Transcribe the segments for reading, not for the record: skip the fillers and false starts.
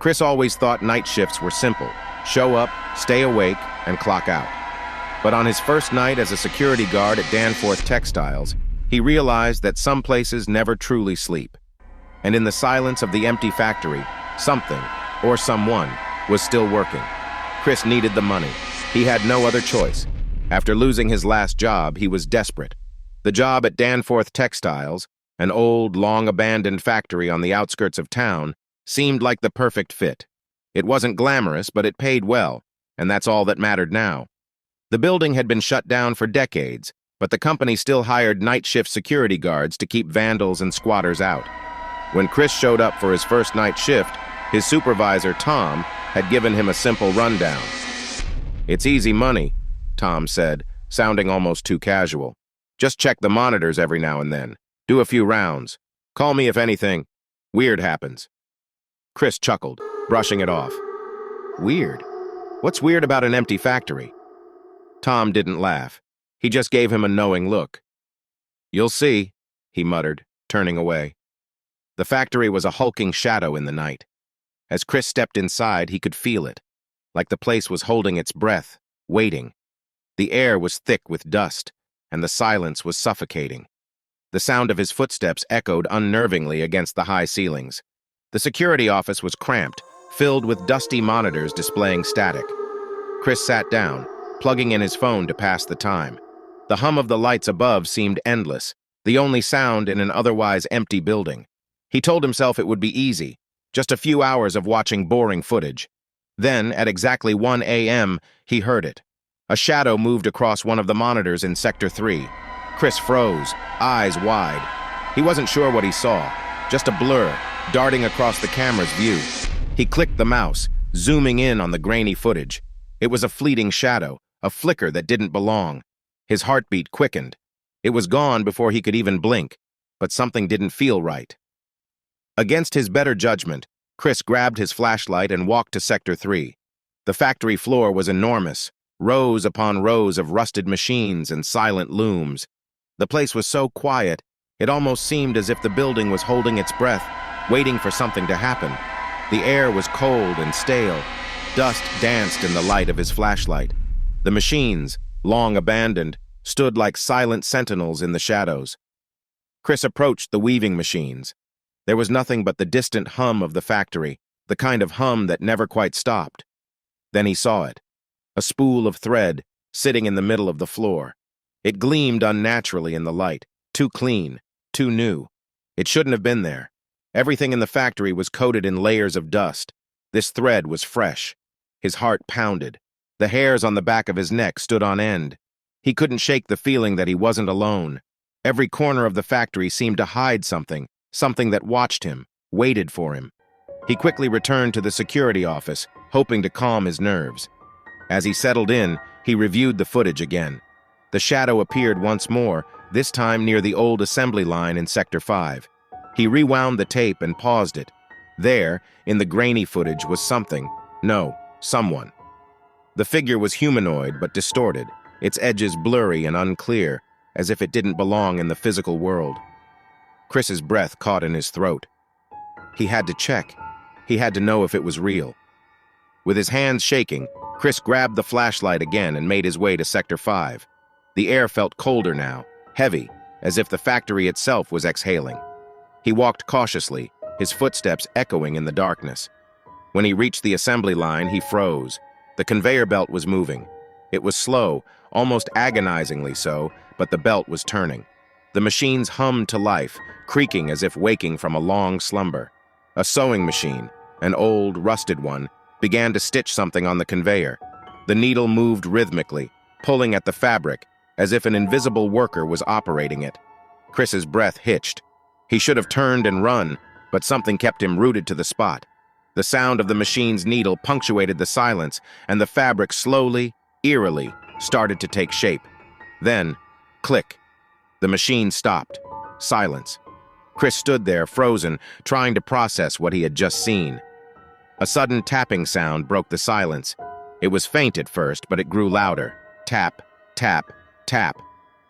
Chris always thought night shifts were simple: show up, stay awake, and clock out. But on his first night as a security guard at Danforth Textiles, he realized that some places never truly sleep. And in the silence of the empty factory, something, or someone, was still working. Chris needed the money. He had no other choice. After losing his last job, he was desperate. The job at Danforth Textiles, an old, long-abandoned factory on the outskirts of town, seemed like the perfect fit. It wasn't glamorous, but it paid well, and that's all that mattered now. The building had been shut down for decades, but the company still hired night shift security guards to keep vandals and squatters out. When Chris showed up for his first night shift, his supervisor, Tom, had given him a simple rundown. "It's easy money," Tom said, sounding almost too casual. "Just check the monitors every now and then. Do a few rounds. Call me if anything weird happens." Chris chuckled, brushing it off. Weird? What's weird about an empty factory? Tom didn't laugh. He just gave him a knowing look. "You'll see," he muttered, turning away. The factory was a hulking shadow in the night. As Chris stepped inside, he could feel it, like the place was holding its breath, waiting. The air was thick with dust, and the silence was suffocating. The sound of his footsteps echoed unnervingly against the high ceilings. The security office was cramped, filled with dusty monitors displaying static. Chris sat down, plugging in his phone to pass the time. The hum of the lights above seemed endless, the only sound in an otherwise empty building. He told himself it would be easy, just a few hours of watching boring footage. Then, at exactly 1 a.m., he heard it. A shadow moved across one of the monitors in Sector 3. Chris froze, eyes wide. He wasn't sure what he saw, just a blur, darting across the camera's view. He clicked the mouse, zooming in on the grainy footage. It was a fleeting shadow, a flicker that didn't belong. His heartbeat quickened. It was gone before he could even blink, but something didn't feel right. Against his better judgment, Chris grabbed his flashlight and walked to Sector 3. The factory floor was enormous, rows upon rows of rusted machines and silent looms. The place was so quiet, it almost seemed as if the building was holding its breath, waiting for something to happen. The air was cold and stale. Dust danced in the light of his flashlight. The machines, long abandoned, stood like silent sentinels in the shadows. Chris approached the weaving machines. There was nothing but the distant hum of the factory, the kind of hum that never quite stopped. Then he saw it, a spool of thread sitting in the middle of the floor. It gleamed unnaturally in the light, too clean, too new. It shouldn't have been there. Everything in the factory was coated in layers of dust. This thread was fresh. His heart pounded. The hairs on the back of his neck stood on end. He couldn't shake the feeling that he wasn't alone. Every corner of the factory seemed to hide something, something that watched him, waited for him. He quickly returned to the security office, hoping to calm his nerves. As he settled in, he reviewed the footage again. The shadow appeared once more, this time near the old assembly line in Sector 5. He rewound the tape and paused it. There, in the grainy footage, was someone. The figure was humanoid but distorted, its edges blurry and unclear, as if it didn't belong in the physical world. Chris's breath caught in his throat. He had to check. He had to know if it was real. With his hands shaking, Chris grabbed the flashlight again and made his way to Sector 5. The air felt colder now, heavy, as if the factory itself was exhaling. He walked cautiously, his footsteps echoing in the darkness. When he reached the assembly line, he froze. The conveyor belt was moving. It was slow, almost agonizingly so, but the belt was turning. The machines hummed to life, creaking as if waking from a long slumber. A sewing machine, an old, rusted one, began to stitch something on the conveyor. The needle moved rhythmically, pulling at the fabric, as if an invisible worker was operating it. Chris's breath hitched. He should have turned and run, but something kept him rooted to the spot. The sound of the machine's needle punctuated the silence, and the fabric slowly, eerily, started to take shape. Then, click. The machine stopped. Silence. Chris stood there, frozen, trying to process what he had just seen. A sudden tapping sound broke the silence. It was faint at first, but it grew louder. Tap, tap, tap.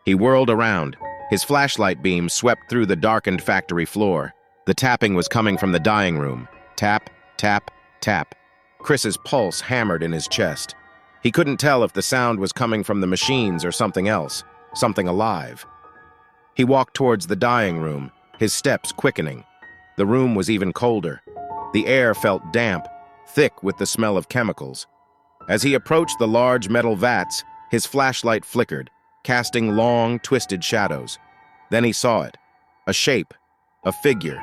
He whirled around. His flashlight beam swept through the darkened factory floor. The tapping was coming from the dyeing room. Tap, tap, Tap. Chris's pulse hammered in his chest. He couldn't tell if the sound was coming from the machines or something else, something alive. He walked towards the dying room, his steps quickening. The room was even colder. The air felt damp, thick with the smell of chemicals. As he approached the large metal vats, his flashlight flickered, casting long, twisted shadows. Then he saw it. A shape. A figure.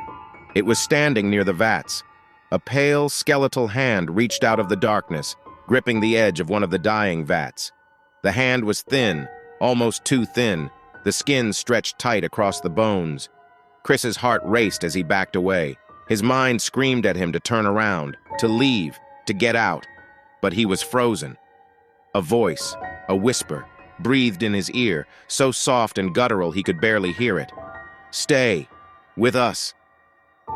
It was standing near the vats. A pale, skeletal hand reached out of the darkness, gripping the edge of one of the dying vats. The hand was thin, almost too thin, the skin stretched tight across the bones. Chris's heart raced as he backed away. His mind screamed at him to turn around, to leave, to get out. But he was frozen. A voice, a whisper, breathed in his ear, so soft and guttural he could barely hear it. "Stay. With us."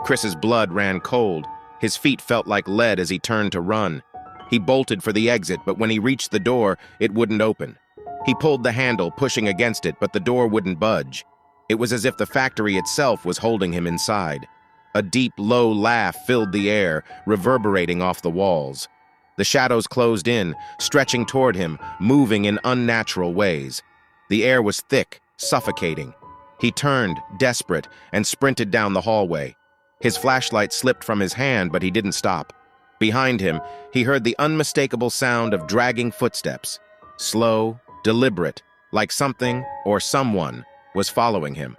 Chris's blood ran cold. His feet felt like lead as he turned to run. He bolted for the exit, but when he reached the door, it wouldn't open. He pulled the handle, pushing against it, but the door wouldn't budge. It was as if the factory itself was holding him inside. A deep, low laugh filled the air, reverberating off the walls. The shadows closed in, stretching toward him, moving in unnatural ways. The air was thick, suffocating. He turned, desperate, and sprinted down the hallway. His flashlight slipped from his hand, but he didn't stop. Behind him, he heard the unmistakable sound of dragging footsteps. Slow, deliberate, like something or someone was following him.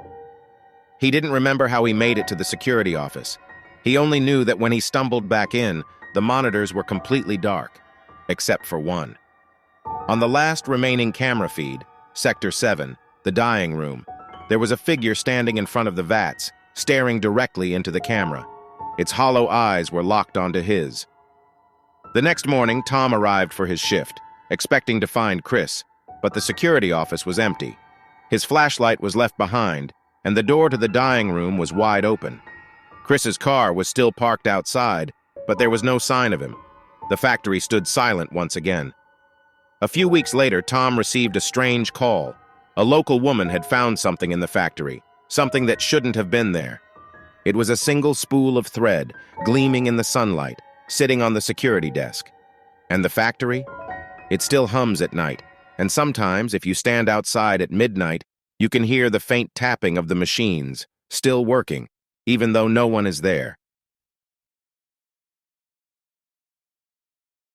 He didn't remember how he made it to the security office. He only knew that when he stumbled back in, the monitors were completely dark, except for one. On the last remaining camera feed, Sector 7, the dying room, there was a figure standing in front of the vats, staring directly into the camera. Its hollow eyes were locked onto his. The next morning, Tom arrived for his shift, expecting to find Chris, but the security office was empty. His flashlight was left behind, and the door to the dying room was wide open. Chris's car was still parked outside, but there was no sign of him. The factory stood silent once again. A few weeks later, Tom received a strange call. A local woman had found something in the factory, something that shouldn't have been there. It was a single spool of thread, gleaming in the sunlight, sitting on the security desk. And the factory? It still hums at night, and sometimes, if you stand outside at midnight, you can hear the faint tapping of the machines, still working, even though no one is there.